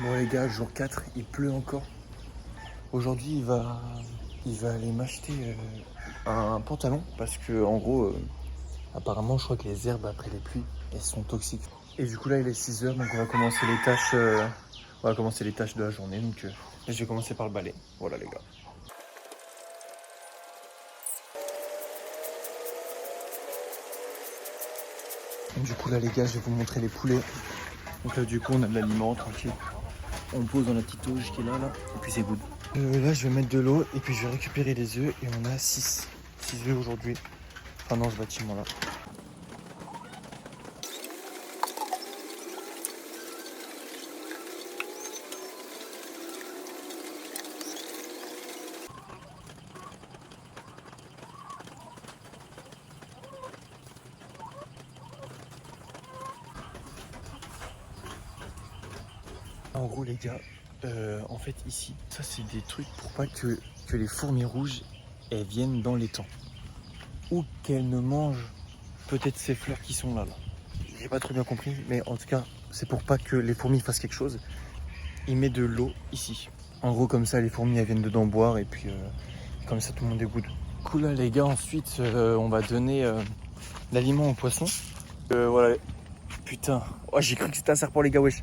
Bon les gars, jour 4, il pleut encore. Aujourd'hui, il va aller m'acheter un pantalon parce que en gros, apparemment, je crois que les herbes après les pluies, elles sont toxiques. Et du coup là, il est 6h, donc on va commencer les tâches. On va commencer les tâches de la journée. Donc je vais commencer par le balai. Voilà les gars. Du coup là les gars, je vais vous montrer les poulets. Donc là du coup on a de l'aliment tranquille. On pose dans la petite auge qui est là, et puis c'est good. Là je vais mettre de l'eau et puis je vais récupérer les œufs et on a 6 œufs aujourd'hui. Enfin dans ce bâtiment là. En gros les gars, en fait ici, ça c'est des trucs pour pas que les fourmis rouges elles viennent dans l'étang. Ou qu'elles ne mangent peut-être ces fleurs qui sont là. J'ai pas très bien compris, mais en tout cas c'est pour pas que les fourmis fassent quelque chose. Il met de l'eau ici. En gros comme ça les fourmis elles viennent dedans boire et puis comme ça tout le monde est good. Cool là les gars, ensuite on va donner l'aliment aux poissons. Voilà. Putain, oh, j'ai cru que c'était un serpent les gars, wesh.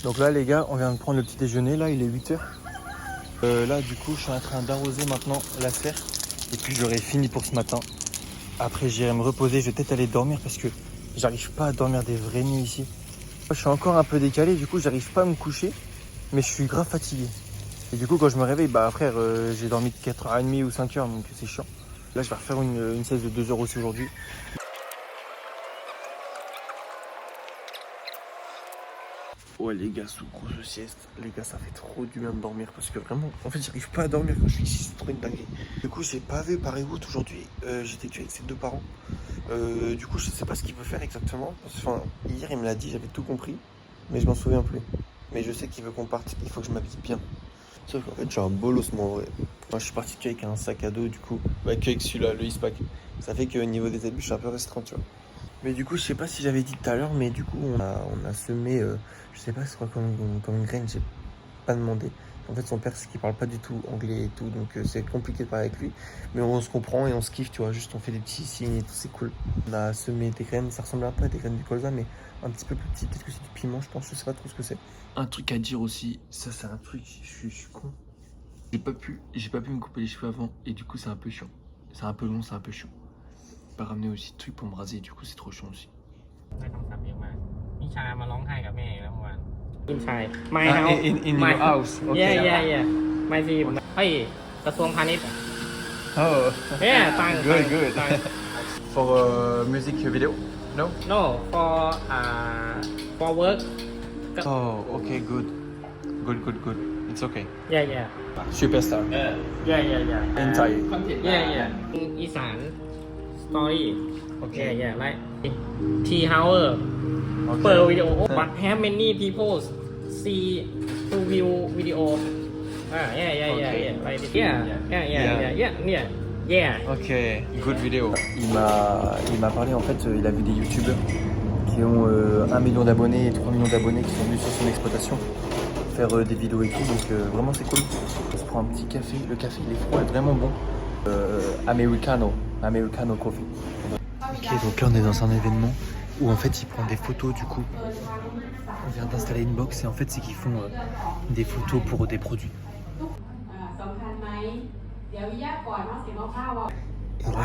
Donc là les gars, on vient de prendre le petit déjeuner, là il est 8h. Là du coup je suis en train d'arroser maintenant la serre. Et puis j'aurai fini pour ce matin. Après j'irai me reposer, je vais peut-être aller dormir parce que j'arrive pas à dormir des vraies nuits ici. Je suis encore un peu décalé, du coup j'arrive pas à me coucher. Mais je suis grave fatigué. Et du coup quand je me réveille, bah frère, j'ai dormi 4h30 ou 5h donc c'est chiant. Là je vais refaire une sieste de 2 heures aussi aujourd'hui. Ouais les gars, sous grosse sieste, les gars ça fait trop du bien de dormir parce que vraiment, en fait j'arrive pas à dormir quand je suis ici, c'est trop une dinguerie. Du coup j'ai pas vu Paris Wood aujourd'hui, j'étais avec ses deux parents. Du coup je sais pas ce qu'il veut faire exactement. Enfin hier il me l'a dit, j'avais tout compris, mais je m'en souviens plus. Mais je sais qu'il veut qu'on parte, il faut que je m'habille bien. Sauf qu'en fait j'ai un bolos moi en vrai. Moi je suis parti qu'avec un sac à dos du coup, qu'avec celui-là, le Eastpak. Ça fait qu'au niveau des habits je suis un peu restreint tu vois. Mais du coup, je sais pas si j'avais dit tout à l'heure, mais du coup, on a semé, je sais pas c'est quoi comme graine, j'ai pas demandé. En fait, son père, c'est qu'il parle pas du tout anglais et tout, donc c'est compliqué de parler avec lui. Mais on se comprend et on se kiffe, tu vois, juste on fait des petits signes et tout, c'est cool. On a semé des graines, ça ressemble un peu à des graines du colza, mais un petit peu plus petit. Peut-être que c'est du piment, je pense, je sais pas trop ce que c'est. Un truc à dire aussi, ça c'est un truc, je suis con. J'ai pas pu me couper les cheveux avant, et du coup, c'est un peu chiant. C'est un peu long, c'est un peu chiant. Pas ramener aussi de trucs pour me raser, du coup c'est trop chiant aussi. In your house. Okay. Yeah. My team. Hey, กระทรวงพาณิชย์ Oh. Yeah, thanks. Good. For music video? No? No, for work. Oh, okay, good. It's okay. Yeah. Superstar. Yeah. In Thai. Yeah. อีสาน story. Okay. Yeah. Like T hour per video. But have many people see to view video. Yeah. Like yeah. Ok, good vidéo. Il m'a parlé en fait, il a vu des youtubeurs qui ont 1 million d'abonnés et 3 millions d'abonnés qui sont venus sur son exploitation faire des vidéos et tout, donc vraiment c'est cool. On se prend un petit café, le café il est froid et vraiment bon. Americano coffee. Ok, donc là on est dans un événement où en fait ils prennent des photos du coup. On vient d'installer une box et en fait c'est qu'ils font des photos pour des produits. Et là,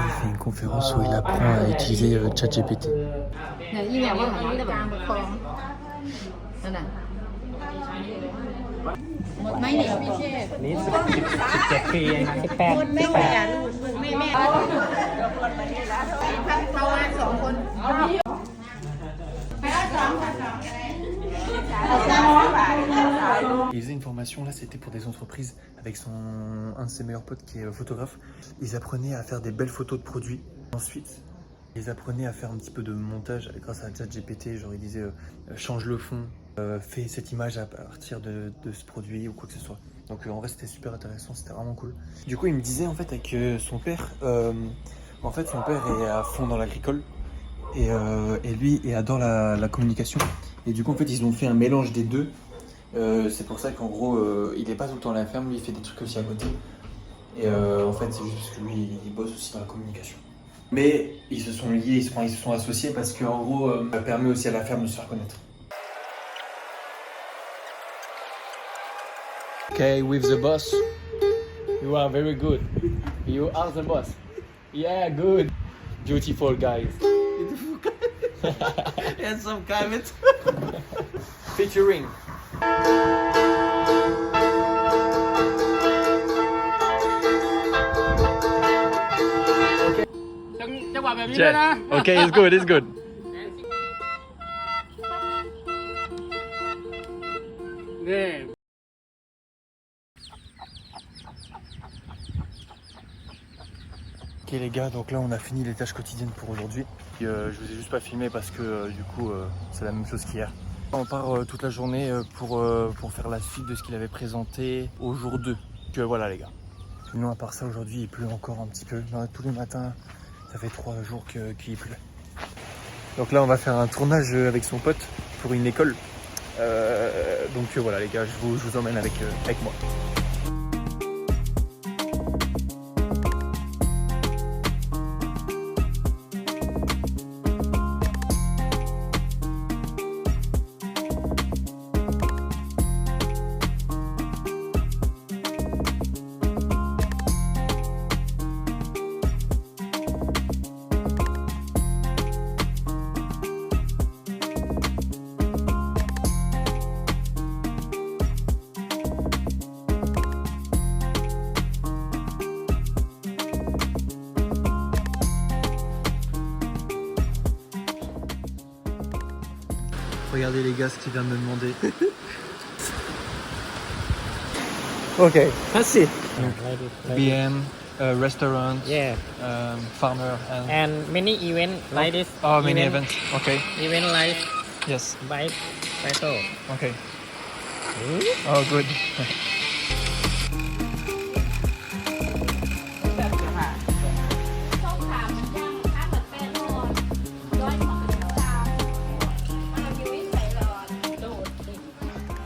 il fait une conférence où il apprend à utiliser ChatGPT. นี่แหละว่าของจะการปกครองนั่นน่ะหมดไหมเนี่ยพี่เชษ นี่17 ปีเอง18 หมดไม่แก่ลูกแม่เขาว่า2 คนไปแล้ว2 Il faisait une formation, là c'était pour des entreprises avec un de ses meilleurs potes qui est photographe. Ils apprenaient à faire des belles photos de produits. Ensuite, ils apprenaient à faire un petit peu de montage grâce à ChatGPT. Genre ils disaient change le fond, fais cette image à partir de ce produit ou quoi que ce soit. Donc en vrai c'était super intéressant, c'était vraiment cool. Du coup il me disait en fait avec son père, en fait son père est à fond dans l'agricole et lui il adore la communication. Et du coup en fait ils ont fait un mélange des deux. C'est pour ça qu'en gros il est pas tout le temps à la ferme, lui il fait des trucs aussi à côté. Et en fait c'est juste parce que lui il bosse aussi dans la communication. Mais ils se sont liés, ils se sont associés parce qu'en gros ça permet aussi à la ferme de se faire connaître. Okay, with the boss. You are very good. You are the boss. Yeah, good. Beautiful guys. Handsome climate. Featuring. จังหวะแบบนี้ด้วยนะ Okay, it's good, it's good. นี่ Ok les gars, donc là on a fini les tâches quotidiennes pour aujourd'hui. Je vous ai juste pas filmé parce que du coup c'est la même chose qu'hier. On part toute la journée pour faire la suite de ce qu'il avait présenté au jour 2. Donc voilà les gars. Sinon à part ça aujourd'hui il pleut encore un petit peu. Tous les matins ça fait 3 jours qu'il pleut. Donc là on va faire un tournage avec son pote pour une école. Donc voilà les gars, je vous emmène avec moi. Regardez les gars ce qu'il vient de me demander. Ok, merci. BM, restaurant, yeah farmer, and and many event like this many events. Okay. event like Yes. bike battle Okay. Oh, good.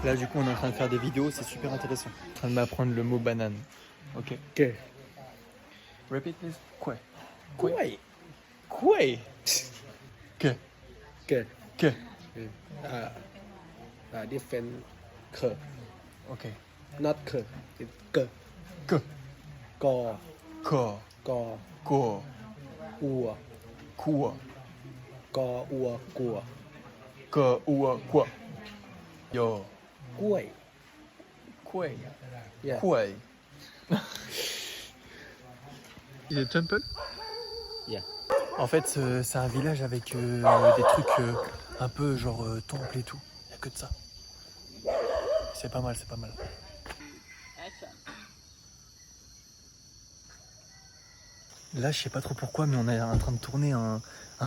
'Là du coup on est en train de faire des vidéos, c'est super intéressant. En train de m'apprendre le mot banane. Ok. Que. Repeat please. Quoi? Koi. Koi. Que. Que. Que. Different. Que. Ok. Not que. It's que. Que. Go. Ko. Go. Ko. Ua. Quoi. Go. Ua. Gua. Que. Ou. Quoi. Yo. Koi. Quoi. Yeah. Quoi. Il est temple? Yeah. En fait, c'est un village avec des trucs un peu genre temple et tout. Il n'y a que de ça. C'est pas mal, c'est pas mal. Là, je sais pas trop pourquoi, mais on est en train de tourner un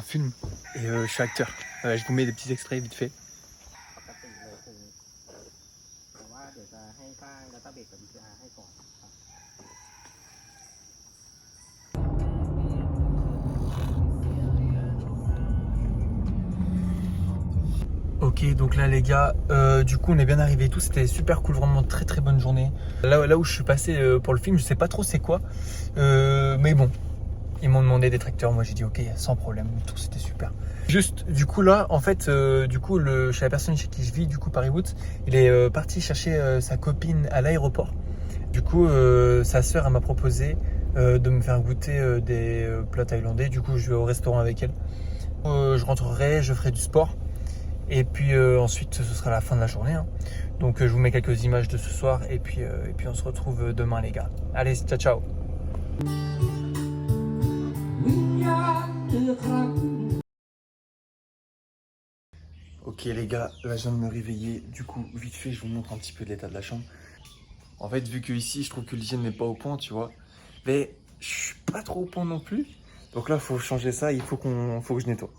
film et je suis acteur. Je vous mets des petits extraits vite fait. Ok, donc là les gars, du coup on est bien arrivé et tout, c'était super cool, vraiment très très bonne journée. Là où je suis passé pour le film, je sais pas trop c'est quoi, mais bon, ils m'ont demandé des tracteurs, moi j'ai dit ok, sans problème, tout c'était super. Juste, du coup là, en fait, chez la personne chez qui je vis, du coup Paris Woods, il est parti chercher sa copine à l'aéroport. Du coup, sa sœur elle m'a proposé de me faire goûter des plats thaïlandais, du coup je vais au restaurant avec elle. Je rentrerai, je ferai du sport. Et puis ensuite, ce sera la fin de la journée. Hein. Donc je vous mets quelques images de ce soir et puis on se retrouve demain les gars. Allez, ciao ciao. Ok les gars, là je viens de me réveiller. Du coup, vite fait, je vous montre un petit peu de l'état de la chambre. En fait, vu que ici, je trouve que l'hygiène n'est pas au point, tu vois. Mais je suis pas trop au point non plus. Donc là, il faut changer ça, il faut que je nettoie.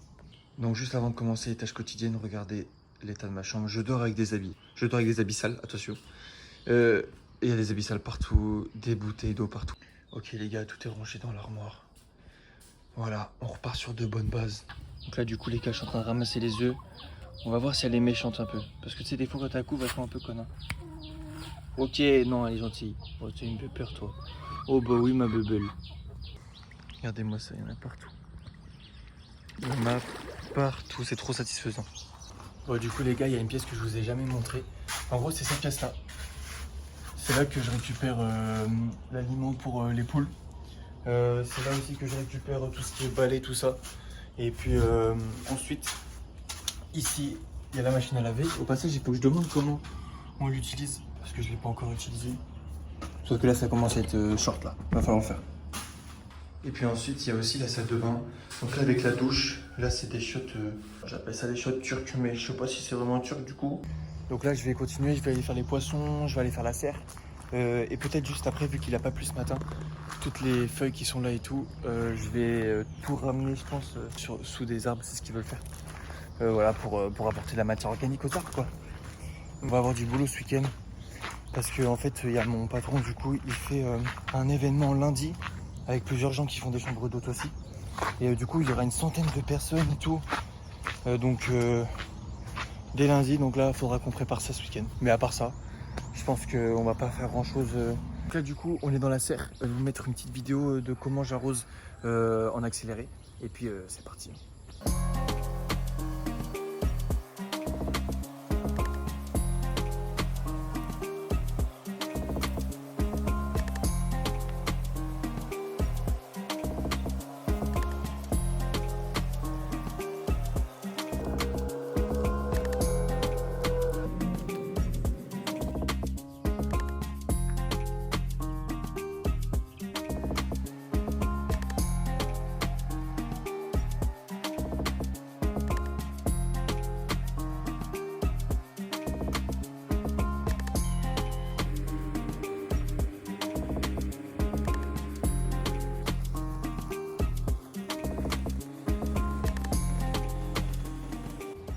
Donc juste avant de commencer les tâches quotidiennes, regardez l'état de ma chambre. Je dors avec des habits. Je dors avec des habits sales, attention. Il y a des habits sales partout, des bouteilles d'eau partout. Ok les gars, tout est rangé dans l'armoire. Voilà, on repart sur de bonnes bases. Donc là, du coup, les gars, je suis en train de ramasser les œufs. On va voir si elle est méchante un peu. Parce que tu sais, des fois, quand t'as couve, elle fait un peu connard. Ok, non, elle est gentille. Oh, tu me fais peur, toi. Oh, bah oui, ma bubble. Regardez-moi ça, il y en a partout. Il y en a partout, c'est trop satisfaisant. Bon, du coup, les gars, il y a une pièce que je vous ai jamais montrée. En gros, c'est cette pièce-là. C'est là que je récupère l'aliment pour les poules. C'est là aussi que je récupère tout ce qui est balai, tout ça. Et puis ensuite, ici, il y a la machine à laver. Au passage, il faut que je demande comment on l'utilise. Parce que je ne l'ai pas encore utilisé. Sauf que là, ça commence à être short là. Va falloir le faire. Et puis ensuite, il y a aussi la salle de bain. Donc là, avec la douche, là, c'est des chiottes. J'appelle ça des chiottes turques, mais je sais pas si c'est vraiment turc du coup. Donc là, je vais continuer. Je vais aller faire les poissons. Je vais aller faire la serre. Et peut-être juste après, vu qu'il n'a pas plu ce matin, toutes les feuilles qui sont là et tout, je vais tout ramener, je pense, sous des arbres. C'est ce qu'ils veulent faire. Voilà, pour apporter de la matière organique aux arbres, quoi. On va avoir du boulot ce week-end. Parce qu'en fait, il y a mon patron, du coup, il fait un événement lundi avec plusieurs gens qui font des chambres d'hôtes aussi. Et du coup, il y aura une centaine de personnes et tout. Donc, dès lundi, donc là, il faudra qu'on prépare ça ce week-end. Mais à part ça, je pense qu'on va pas faire grand-chose. Donc là, du coup, on est dans la serre. Je vais vous mettre une petite vidéo de comment j'arrose en accéléré. Et puis, c'est parti.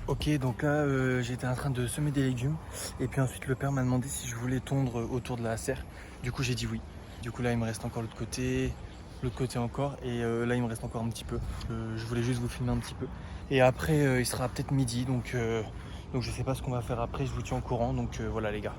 Ok, donc là j'étais en train de semer des légumes et puis ensuite le père m'a demandé si je voulais tondre autour de la serre. Du coup j'ai dit oui. Du coup là il me reste encore l'autre côté encore et là il me reste encore un petit peu. Je voulais juste vous filmer un petit peu. Et après il sera peut-être midi donc je sais pas ce qu'on va faire après, je vous tiens au courant donc voilà les gars.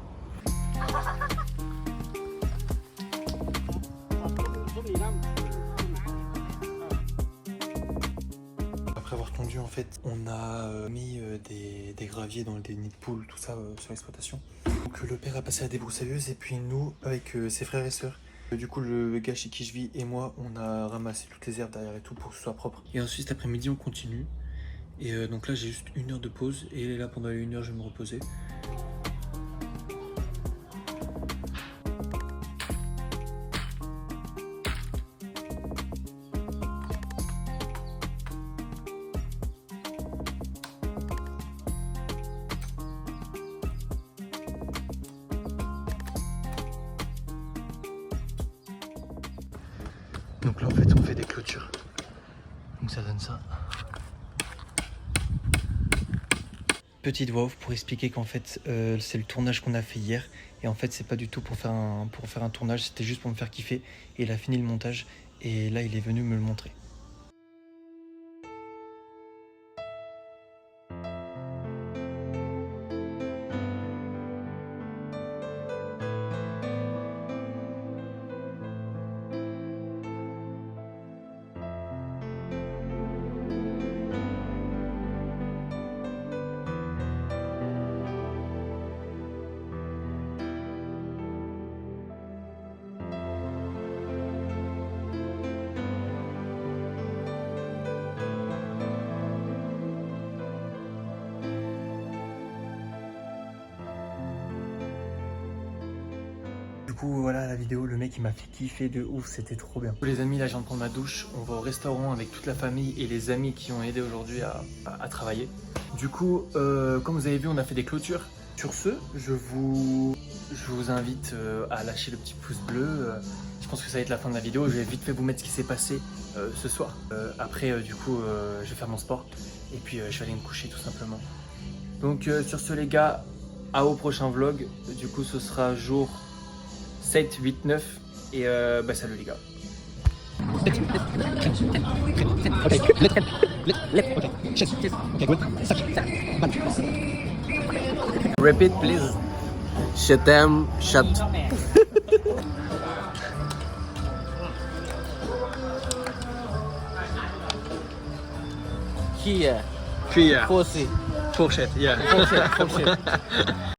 Après avoir tondu en fait, on a mis des graviers dans des nids de poules, tout ça sur l'exploitation. Donc le père a passé à la débroussailleuse et puis nous, avec ses frères et sœurs, du coup le gars chez qui je vis et moi, on a ramassé toutes les herbes derrière et tout pour que ce soit propre. Et ensuite cet après-midi on continue. Et donc là j'ai juste 1 heure de pause et là pendant 1 heure je vais me reposer. Donc là en fait on fait des clôtures. Donc ça donne ça. Petite voix off pour expliquer qu'en fait c'est le tournage qu'on a fait hier. Et en fait c'est pas du tout pour faire un tournage, c'était juste pour me faire kiffer. Et il a fini le montage et là il est venu me le montrer. coup, voilà la vidéo, le mec il m'a fait kiffer de ouf, c'était trop bien. Les amis, là je viens de prendre ma douche, on va au restaurant avec toute la famille et les amis qui ont aidé aujourd'hui à travailler. Du coup, comme vous avez vu, on a fait des clôtures. Sur ce, je vous invite à lâcher le petit pouce bleu. Je pense que ça va être la fin de la vidéo. Je vais vite fait vous mettre ce qui s'est passé ce soir. Après, du coup, je vais faire mon sport et puis je vais aller me coucher tout simplement. Donc sur ce les gars, au prochain vlog. Du coup, ce sera jour 7, 8, 9 et salut les gars. Repeat, please. Je t'aime, chat. Here. Here. Pussy. Fourchette, yeah. Fourchette.